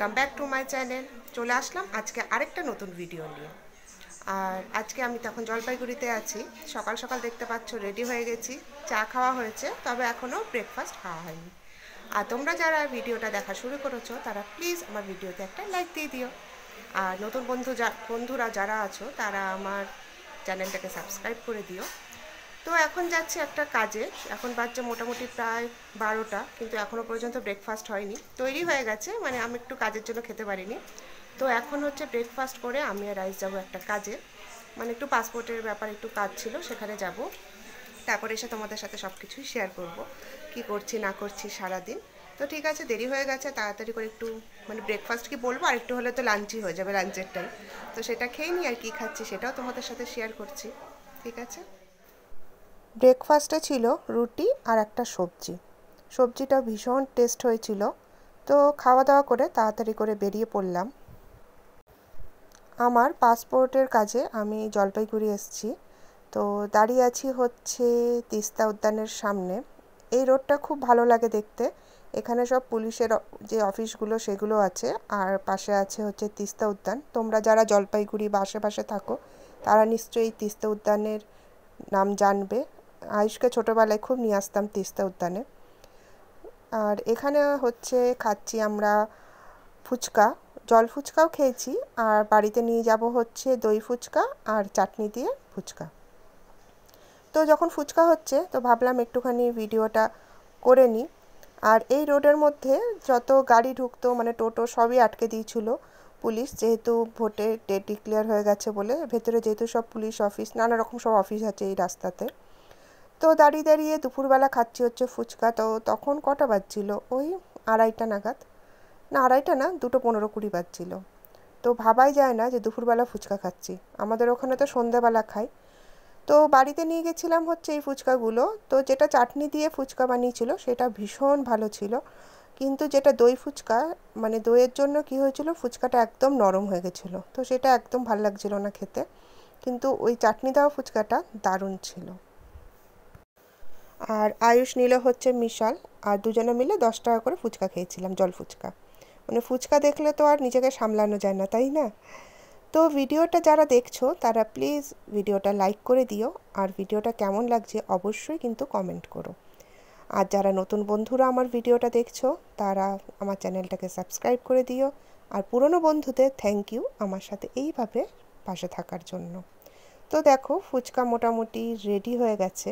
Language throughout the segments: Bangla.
Welcome back to my channel. চলে আসলাম আজকে আরেকটা নতুন ভিডিও নিয়ে। আর আজকে আমি তখন জলপাইগুড়িতে আছি। সকাল সকাল দেখতে পাচ্ছ রেডি হয়ে গেছি, চা খাওয়া হয়েছে, তবে এখনও ব্রেকফাস্ট খাওয়া হয়নি। আর তোমরা যারা ভিডিওটা দেখা শুরু করেছো তারা প্লিজ আমার ভিডিওতে একটা লাইক দিয়ে দিও। আর নতুন বন্ধুরা যারা আছো তারা আমার চ্যানেলটাকে সাবস্ক্রাইব করে দিও। তো এখন যাচ্ছি একটা কাজে। এখন বাজছে মোটামুটি প্রায় 12টা, কিন্তু এখনও পর্যন্ত ব্রেকফাস্ট হয়নি। তৈরি হয়ে গেছে, মানে আমি একটু কাজের জন্য খেতে পারিনি। তো এখন হচ্ছে ব্রেকফাস্ট করে আমি আর রাইস যাবো একটা কাজে, মানে একটু পাসপোর্টের ব্যাপার একটু কাজ ছিল, সেখানে যাব। তারপরে এসে তোমাদের সাথে সব কিছুই শেয়ার করব, কি করছি না করছি সারাদিন। তো ঠিক আছে, দেরি হয়ে গেছে, তাড়াতাড়ি করে একটু মানে ব্রেকফাস্ট কি বলবো, আর একটু হলে তো লাঞ্চই হয়ে যাবে, লাঞ্চের টাইম। তো সেটা খেয়ে নিই, আর কি খাচ্ছি সেটাও তোমাদের সাথে শেয়ার করছি। ঠিক আছে। ব্রেকফাস্টে ছিল রুটি আর একটা সবজি। সবজিটা ভীষণ টেস্ট হয়েছিল। তো খাওয়া দাওয়া করে তাড়াতাড়ি করে বেরিয়ে পড়লাম। আমার পাসপোর্টের কাজে আমি জলপাইগুড়ি এসেছি। তো দাঁড়িয়ে আছি হচ্ছে তিস্তা উদ্যানের সামনে। এই রোডটা খুব ভালো লাগে দেখতে। এখানে সব পুলিশের যে অফিসগুলো সেগুলো আছে, আর পাশে আছে হচ্ছে তিস্তা উদ্যান। তোমরা যারা জলপাইগুড়ি বা আশেপাশে থাকো তারা নিশ্চয়ই তিস্তা উদ্যানের নাম জানবে। আয়ুষকে ছোটোবেলায় খুব নিয়ে আসতাম তিস্তা উদ্যানে। আর এখানে হচ্ছে খাচ্ছি আমরা ফুচকা, জল ফুচকাও খেয়েছি, আর বাড়িতে নিয়ে যাব হচ্ছে দই ফুচকা আর চাটনি দিয়ে ফুচকা। তো যখন ফুচকা হচ্ছে তো ভাবলাম একটুখানি ভিডিওটা করে নিই। আর এই রোডের মধ্যে যত গাড়ি ঢুকতো, মানে টোটো, সবই আটকে দিয়েছিল পুলিশ, যেহেতু ভোটের ডেট ডিক্লেয়ার হয়ে গেছে বলে। ভেতরে যেহেতু সব পুলিশ অফিস, নানা রকম সব অফিস আছে এই রাস্তাতে। তো দাঁড়িয়ে দাঁড়িয়ে দুপুরবেলা খাচ্ছি হচ্ছে ফুচকা। তো তখন কটা বাজছিল, ওই 2:30 নাগাদ, না 2:30 না, 2:15-20 বাজছিল। তো ভাবাই যায় না যে দুপুরবেলা ফুচকা খাচ্ছি। আমাদের ওখানে তো সন্ধ্যেবেলা খাই। তো বাড়িতে নিয়ে গেছিলাম হচ্ছে এই ফুচকাগুলো। তো যেটা চাটনি দিয়ে ফুচকা বানিয়েছিল সেটা ভীষণ ভালো ছিল, কিন্তু যেটা দই ফুচকা, মানে দইয়ের জন্য কি হয়েছিল, ফুচকাটা একদম নরম হয়ে গেছিলো, তো সেটা একদম ভালো লাগছিল না খেতে। কিন্তু ওই চাটনি দেওয়া ফুচকাটা দারুণ ছিল। আর আয়ুষ নিল হচ্ছে মিশাল, আর দুজনে মিলে 10 টাকা করে ফুচকা খেয়েছিলাম, জল ফুচকা। মানে ফুচকা দেখলে তো আর নিজেকে সামলানো যায় না, তাই না? তো ভিডিওটা যারা দেখছো তারা প্লিজ ভিডিওটা লাইক করে দিও, আর ভিডিওটা কেমন লাগছে অবশ্যই কিন্তু কমেন্ট করো। আর যারা নতুন বন্ধুরা আমার ভিডিওটা দেখছো তারা আমার চ্যানেলটাকে সাবস্ক্রাইব করে দিও। আর পুরনো বন্ধুদের থ্যাংক ইউ আমার সাথে এইভাবে পাশে থাকার জন্য। তো দেখো ফুচকা মোটামুটি রেডি হয়ে গেছে।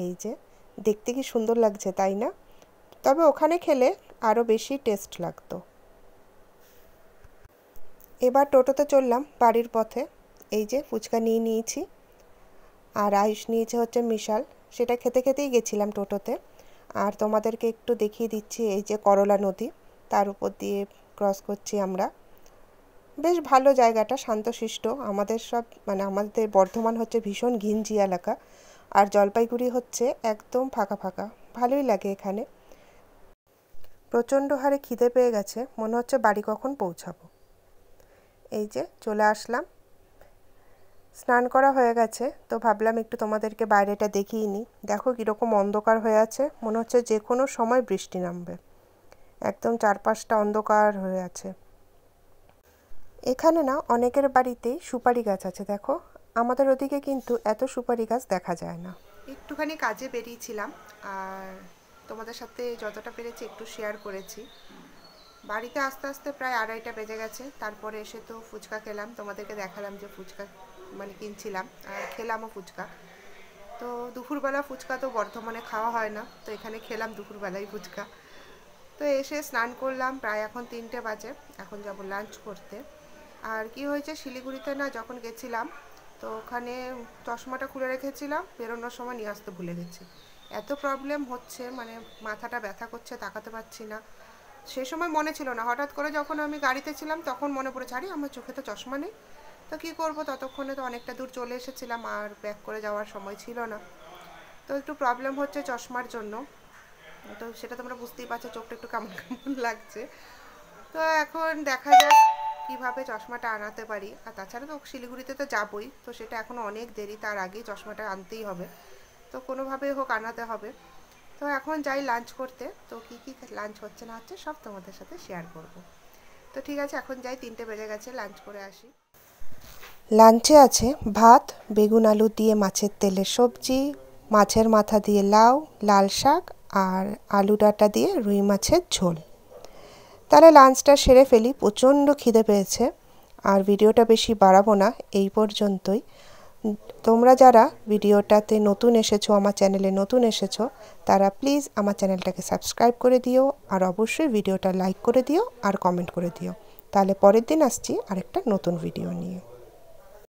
এই যে দেখতে কি সুন্দর লাগছে, তাই না? তবে ওখানে খেলে আরও বেশি টেস্ট লাগতো। এবার টোটোতে চললাম বাড়ির পথে। এই যে ফুচকা নিয়ে নিয়েছি, আর আয়ুষ নিয়েছে হচ্ছে মিশাল। সেটা খেতে খেতেই গেছিলাম টোটোতে। আর তোমাদেরকে একটু দেখিয়ে দিচ্ছি, এই যে করলা নদী, তার উপর দিয়ে ক্রস করছি আমরা। বেশ ভালো জায়গাটা, শান্তশিষ্ট। আমাদের সব মানে আমাদের বর্ধমান হচ্ছে ভীষণ ঘিঞ্জি এলাকা, আর জলপাইগুড়ি হচ্ছে একদম ফাঁকা ফাঁকা। ভালোই লাগে এখানে। প্রচণ্ড হারে খিদে পেয়ে গেছে, মনে হচ্ছে বাড়ি কখন পৌঁছাবো। এই যে চলে আসলাম। স্নান করা হয়ে গেছে, তো ভাবলাম একটু তোমাদেরকে বাইরেটা দেখিয়ে নিই। দেখো কীরকম অন্ধকার হয়ে আছে, মনে হচ্ছে যে কোনো সময় বৃষ্টি নামবে। একদম চারপাশটা অন্ধকার হয়ে আছে। এখানে না অনেকের বাড়িতেই সুপারি গাছ আছে, দেখো। আমাদের ওদিকে কিন্তু এত সুপারি গাছ দেখা যায় না। একটুখানি কাজে বেরিয়েছিলাম, আর তোমাদের সাথে যতটা পেরেছি একটু শেয়ার করেছি। বাড়িতে আস্তে আস্তে প্রায় 2:30 বেজে গেছে। তারপরে এসে তো ফুচকা খেলাম, তোমাদেরকে দেখালাম যে ফুচকা মানে কিনছিলাম, আর খেলামও ফুচকা। তো দুপুরবেলা ফুচকা তো বর্ধমানে খাওয়া হয় না, তো এখানে খেলাম দুপুরবেলায় ফুচকা। তো এসে স্নান করলাম, প্রায় এখন 3টে বাজে। এখন যাব লাঞ্চ করতে। আর কি হয়েছে, শিলিগুড়িতে না যখন গেছিলাম, তো ওখানে চশমাটা খুলে রেখেছিলাম, বেরোনোর সময় নিয়ে আসতে ভুলে গেছি। এত প্রবলেম হচ্ছে, মানে মাথাটা ব্যথা করছে, তাকাতে পারছি না। সেই সময় মনে ছিল না, হঠাৎ করে যখন আমি গাড়িতে ছিলাম তখন মনে পড়েছে, আরে আমার চোখে তো চশমা নেই। তো কী করবো, ততক্ষণে তো অনেকটা দূর চলে এসেছিলাম, আর ব্যাক করে যাওয়ার সময় ছিল না। তো একটু প্রবলেম হচ্ছে চশমার জন্য। তো সেটা তোমরা বুঝতেই পারছো, চোখটা একটু কেমন কেমন লাগছে। তো এখন দেখা যাক কীভাবে চশমাটা আনাতে পারি। আর তাছাড়া তো শিলিগুড়িতে তো যাবই, তো সেটা এখনও অনেক দেরি, তার আগেই চশমাটা আনতেই হবে। তো কোনোভাবে হোক আনাতে হবে। তো এখন যাই লাঞ্চ করতে। তো কী কী লাঞ্চ হচ্ছে না হচ্ছে সব তোমাদের সাথে শেয়ার করব। তো ঠিক আছে, এখন যাই, 3টে বেজে গেছে, লাঞ্চ করে আসি। লাঞ্চে আছে ভাত, বেগুন আলু দিয়ে মাছের তেলের সবজি, মাছের মাথা দিয়ে লাউ, লাল শাক আর আলু ডাঁটা দিয়ে রুই মাছের ঝোল। তাহলে লাঞ্চটা সেরে ফেলি, প্রচণ্ড খিদে পেয়েছে। আর ভিডিওটা বেশি বাড়াবো না, এই পর্যন্তই। তোমরা যারা ভিডিওটাতে নতুন এসেছো, আমার চ্যানেলে নতুন এসেছো, তারা প্লিজ আমার চ্যানেলটাকে সাবস্ক্রাইব করে দিও, আর অবশ্যই ভিডিওটা লাইক করে দিও আর কমেন্ট করে দিও। তাহলে পরের দিন আসছি আরেকটা নতুন ভিডিও নিয়ে।